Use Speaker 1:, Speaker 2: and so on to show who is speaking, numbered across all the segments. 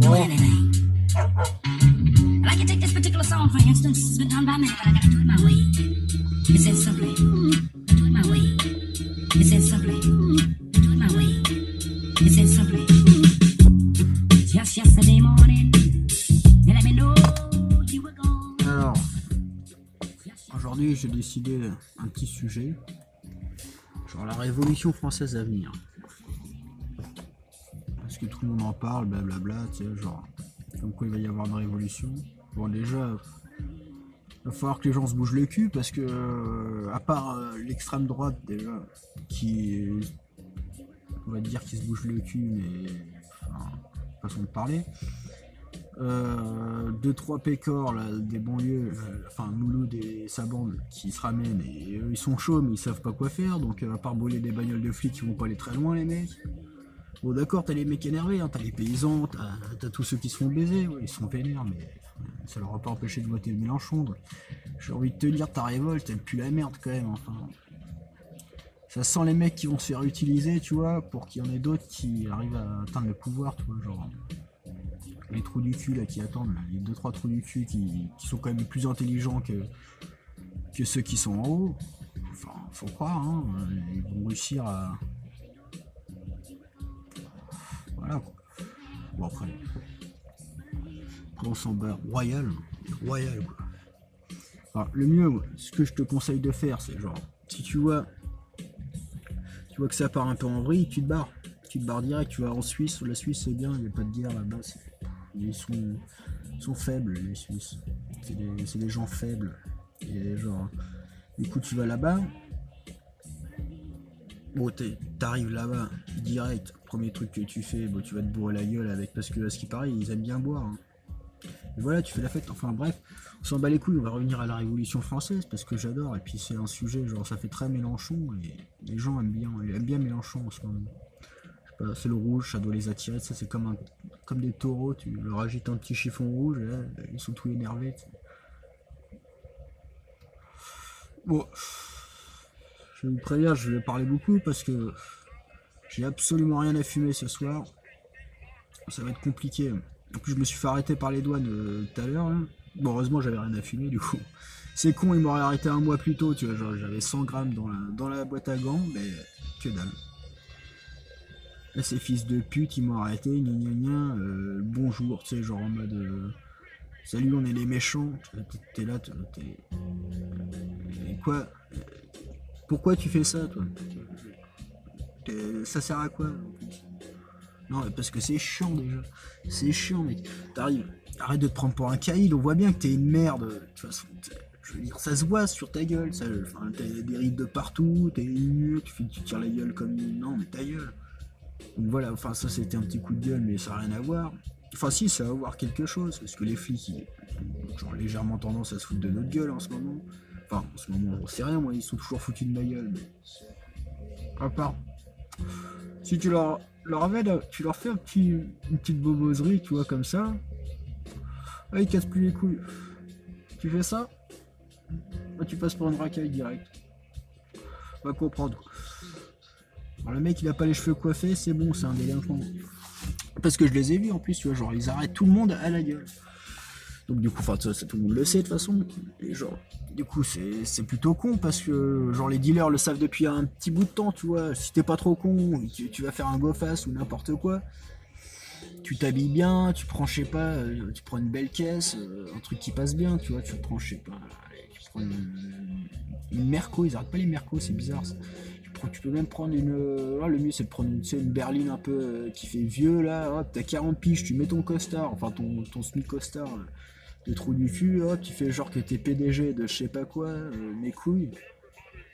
Speaker 1: doing anything. If I can take this particular song, for instance, it's been done by many, but I gotta do it my way. It says simply, do it my way. It says simply, do it my way. It says simply, just yesterday morning, you let me know you were gone.
Speaker 2: Alors, aujourd'hui j'ai décidé un petit sujet, genre la Révolution française à venir. Parce que tout le monde en parle, blablabla, tu sais, genre, comme quoi il va y avoir une révolution. Bon, déjà, il va falloir que les gens se bougent le cul, parce que, à part l'extrême droite, déjà, qui, on va dire qu'il se bouge le cul, mais, enfin, façon de parler. 2-3 pécores là, des banlieues, enfin Mouloud et sa bande qui se ramènent et eux ils sont chauds mais ils savent pas quoi faire, donc à part brûler des bagnoles de flics ils vont pas aller très loin les mecs. Bon d'accord, t'as les mecs énervés, hein, t'as les paysans, t'as tous ceux qui se font baiser, ouais, ils sont vénères mais ça leur a pas empêché de voter Mélenchon. J'ai envie de te dire, ta révolte elle pue la merde quand même, enfin. Ça sent les mecs qui vont se faire utiliser, tu vois, pour qu'il y en ait d'autres qui arrivent à atteindre le pouvoir, tu vois, genre les trous du cul là qui attendent, là, les 2-3 trous du cul qui sont quand même plus intelligents que ceux qui sont en haut. Enfin, faut croire, hein, ils vont réussir à... Voilà quoi. Bon après on s'en bat royal quoi. Alors, le mieux, ce que je te conseille de faire, c'est genre, si tu vois que ça part un peu en vrille, tu te barres direct, tu vas en Suisse. La Suisse c'est bien, il n'y a pas de guerre là-bas, ils sont faibles les Suisses, c'est des gens faibles, et genre, du coup tu vas là-bas, bon t'arrives là-bas, direct, premier truc que tu fais, bon tu vas te bourrer la gueule avec, parce que à ce qui paraît ils aiment bien boire, hein. Et voilà, tu fais la fête, enfin bref, on s'en bat les couilles, on va revenir à la Révolution française, parce que j'adore, et puis c'est un sujet, genre ça fait très Mélenchon, et les gens aiment bien Mélenchon en ce moment. C'est le rouge, ça doit les attirer, ça c'est comme des taureaux, tu leur agites un petit chiffon rouge, et là, ils sont tout énervés. T'sais. Bon, je vais vous prévenir, je vais parler beaucoup parce que j'ai absolument rien à fumer ce soir, ça va être compliqué. En plus je me suis fait arrêter par les douanes tout à l'heure, bon heureusement j'avais rien à fumer du coup. C'est con, ils m'auraient arrêté un mois plus tôt, tu vois, genre j'avais 100 grammes dans la boîte à gants, mais que dalle. Là, ces fils de pute, ils m'ont arrêté, bonjour, tu sais, genre en mode salut, on est les méchants. T'es là, t'es. Quoi? Pourquoi tu fais ça, toi? Ça sert à quoi? Non, parce que c'est chiant déjà. C'est chiant, mec. T'arrives, arrête de te prendre pour un caïd, on voit bien que t'es une merde. De toute façon, je veux dire, ça se voit sur ta gueule, ça. Enfin, t'as des rides de partout, t'es nu, tu tires la gueule comme. Non, mais ta gueule. Donc voilà, enfin ça c'était un petit coup de gueule, mais ça n'a rien à voir. Enfin si, ça va avoir quelque chose, parce que les flics, ils ont genre légèrement tendance à se foutre de notre gueule en ce moment. Enfin, en ce moment, on sait rien, moi, ils sont toujours foutus de ma gueule. Mais... À part, si tu leur avais, tu leur fais une petite boboserie, tu vois, comme ça, là, ils cassent plus les couilles. Tu fais ça, là, tu passes pour une racaille direct. On va comprendre. Alors le mec il a pas les cheveux coiffés, c'est bon, c'est un délinquant. Parce que je les ai vus en plus, tu vois, genre ils arrêtent tout le monde à la gueule. Donc du coup, enfin ça tout le monde le sait de toute façon. Et genre, du coup c'est plutôt con parce que genre les dealers le savent depuis un petit bout de temps, tu vois. Si t'es pas trop con, tu vas faire un go-face ou n'importe quoi. Tu t'habilles bien, tu prends, je sais pas, tu prends une belle caisse, un truc qui passe bien, tu vois, tu prends, je sais pas, tu prends une Merco, ils arrêtent pas les Mercos, c'est bizarre ça. Tu peux même prendre une... le mieux c'est de prendre une berline un peu qui fait vieux là, hop, t'as 40 piges, tu mets ton costard, enfin ton semi-costard de trou du cul, hop, tu fais genre que t'es PDG de je sais pas quoi, mes couilles.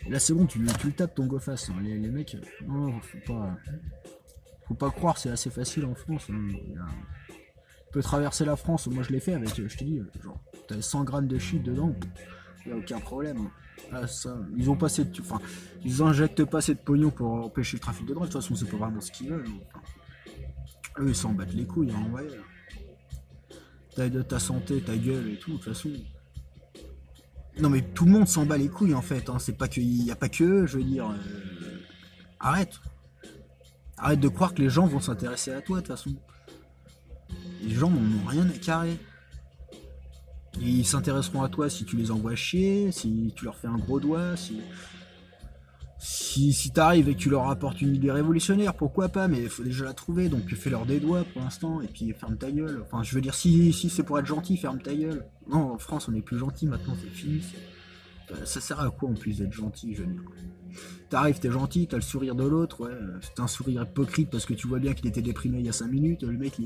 Speaker 2: Et là c'est bon, tu le tapes ton go-face, hein. Les mecs, non, faut pas croire, c'est assez facile en France. Hein. Tu peux traverser la France, moi je l'ai fait avec, je te dis, genre, t'as 100 grammes de shit dedans, y a aucun problème. Ah, ça, ils ont pas cette, enfin, ils injectent pas cette pognon pour empêcher le trafic de drogue. De toute façon, c'est pas vraiment ce qu'ils veulent. Enfin, eux, ils s'en battent les couilles, hein, ouais. T'as de ta santé, ta gueule et tout. De toute façon, non mais tout le monde s'en bat les couilles en fait. Hein. C'est pas que, y a pas que eux, je veux dire. Arrête de croire que les gens vont s'intéresser à toi de toute façon. Les gens n'en ont rien à carrer. Ils s'intéresseront à toi si tu les envoies chier, si tu leur fais un gros doigt, si t'arrives et que tu leur apportes une idée révolutionnaire, pourquoi pas, mais il faut déjà la trouver, donc fais-leur des doigts pour l'instant, et puis ferme ta gueule. Enfin, je veux dire, si c'est pour être gentil, ferme ta gueule. Non, en France, on est plus gentil maintenant, c'est fini. Ça sert à quoi en plus d'être gentil, je veux dire. T'arrives, t'es gentil, t'as le sourire de l'autre, ouais, c'est un sourire hypocrite parce que tu vois bien qu'il était déprimé il y a 5 minutes, le mec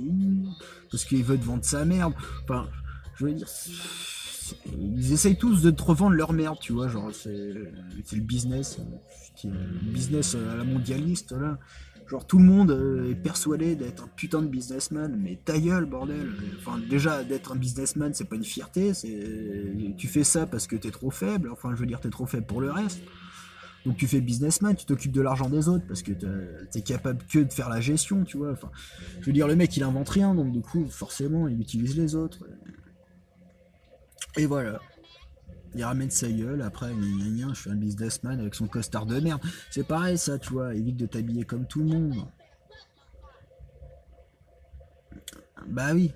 Speaker 2: parce qu'il veut te vendre sa merde. Enfin, je veux dire, ils essayent tous de te revendre leur merde, tu vois, genre c'est le business, à la mondialiste là. Genre tout le monde est persuadé d'être un putain de businessman, mais ta gueule bordel. Enfin déjà d'être un businessman c'est pas une fierté, tu fais ça parce que t'es trop faible, enfin je veux dire t'es trop faible pour le reste. Donc tu fais businessman, tu t'occupes de l'argent des autres parce que t'es capable que de faire la gestion, tu vois. Enfin, je veux dire le mec il invente rien donc du coup forcément il utilise les autres. Et voilà. Il ramène sa gueule, après, je suis un businessman avec son costard de merde. C'est pareil ça, tu vois, évite de t'habiller comme tout le monde. Bah oui.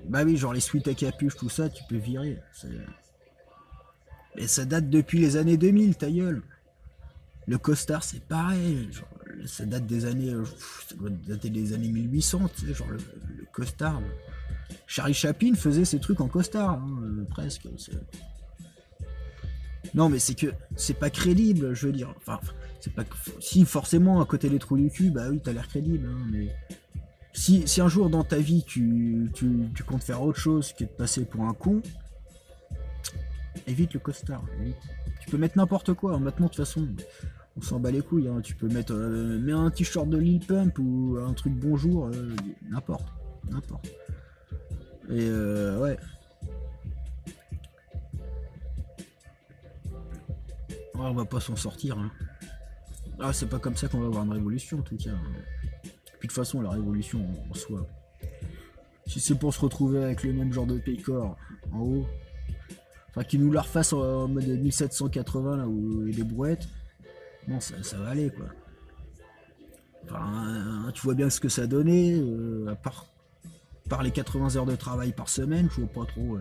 Speaker 2: Bah oui, genre les sweats à capuche, tout ça, tu peux virer. Mais ça date depuis les années 2000, ta gueule. Le costard, c'est pareil. Genre, ça date des années... ça doit dater des années 1800, tu sais, genre le costard. Charlie Chaplin faisait ses trucs en costard, hein, presque. Non, mais c'est que c'est pas crédible, je veux dire. Enfin, c'est pas. Si, forcément, à côté des trous du cul, bah oui, t'as l'air crédible, hein, mais. Si un jour dans ta vie tu comptes faire autre chose que de passer pour un con, évite le costard. Évite. Tu peux mettre n'importe quoi, hein, maintenant, de toute façon. On s'en bat les couilles, hein. Tu peux mettre mets un t-shirt de Lil Pump ou un truc bonjour, n'importe. Et ouais. Ouais, on va pas s'en sortir. Hein. Ah, c'est pas comme ça qu'on va avoir une révolution en tout cas. Puis de toute façon, la révolution en soi. Si c'est pour se retrouver avec le même genre de pécor en haut, enfin qu'ils nous la refassent en mode 1780 là où il y a des brouettes, non, ça va aller quoi. Enfin, tu vois bien ce que ça donnait, à part les 80 heures de travail par semaine, je vois pas trop.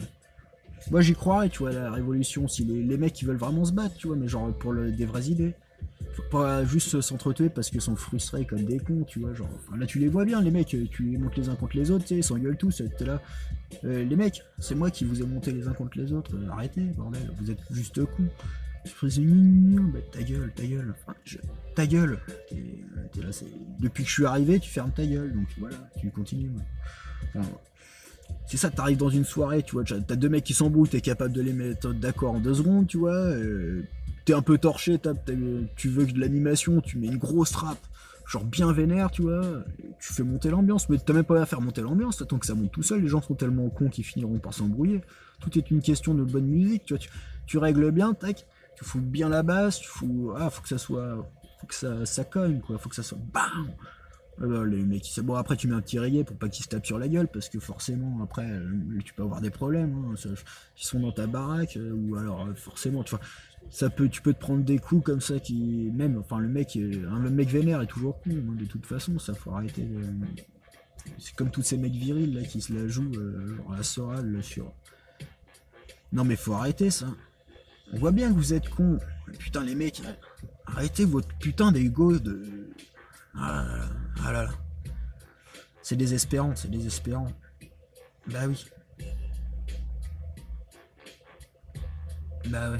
Speaker 2: Moi j'y croirais, tu vois, la révolution, si les mecs qui veulent vraiment se battre, tu vois, mais genre pour des vraies idées. Faut pas juste s'entretuer parce qu'ils sont frustrés comme des cons, tu vois, genre. Enfin, là tu les vois bien, les mecs, tu les montes les uns contre les autres, tu sais, ils s'engueulent tous, t'es là. Les mecs, c'est moi qui vous ai monté les uns contre les autres, arrêtez, bordel, vous êtes juste cons. Je faisais bah, ta gueule, enfin, ta gueule. T'es là, depuis que je suis arrivé, tu fermes ta gueule, donc voilà, tu continues. Enfin, c'est ça, t'arrives dans une soirée, tu vois, t'as deux mecs qui s'embrouillent, t'es capable de les mettre d'accord en 2 secondes, tu vois, t'es un peu torché, tu veux de l'animation, tu mets une grosse trappe, genre bien vénère, tu vois, tu fais monter l'ambiance, mais t'as même pas à faire monter l'ambiance, t'attends que ça monte tout seul, les gens sont tellement cons qu'ils finiront par s'embrouiller. Tout est une question de bonne musique, tu vois, tu règles bien, tac, tu fous bien la basse, faut que ça soit, faut que ça cogne, quoi, faut que ça soit BAM. Les mecs, bon après tu mets un petit rayé pour pas qu'ils se tapent sur la gueule parce que forcément après tu peux avoir des problèmes hein, ils sont dans ta baraque ou alors forcément tu vois tu peux te prendre des coups comme ça qui même enfin le mec vénère est toujours con hein, de toute façon ça faut arrêter c'est comme tous ces mecs virils là qui se la jouent genre la Soral là, sur non mais faut arrêter ça on voit bien que vous êtes cons putain les mecs arrêtez votre putain d'ego de ah là là. C'est désespérant. Bah oui. Bah ouais.